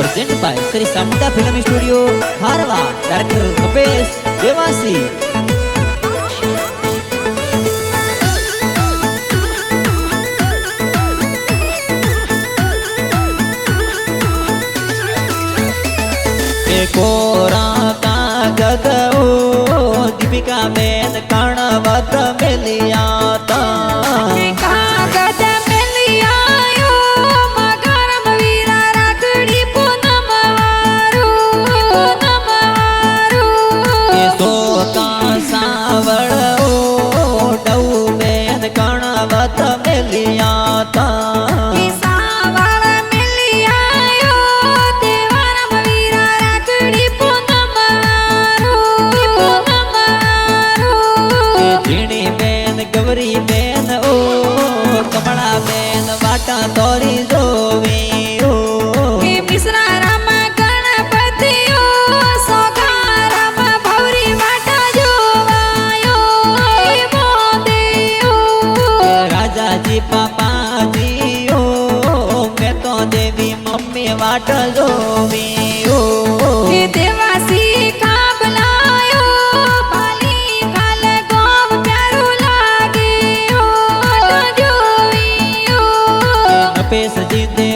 present by Shri Samuda film studio हारवा director Kapesh Devasi Kora Kagad Deepika Ben कणवत मिलिया कागद मिलिया मगरम वीरा राखड़ी पूनम तो का सावड़ डऊ बेन कणवत मिलिया गौरी बेन ओ कमला बेन वाटा तोरी जोवी ओ मिश्रा राम गणपति ओ सोगाराम भौरी वाटा जोवायो मोदे ओ राजा जी पापा जी ओ मैं तो देवी मम्मी वाट जोवी ओ देवासी काबलायो पाली काल गोव प्यारो लागे ओ जोवी ओ नपेश जी दे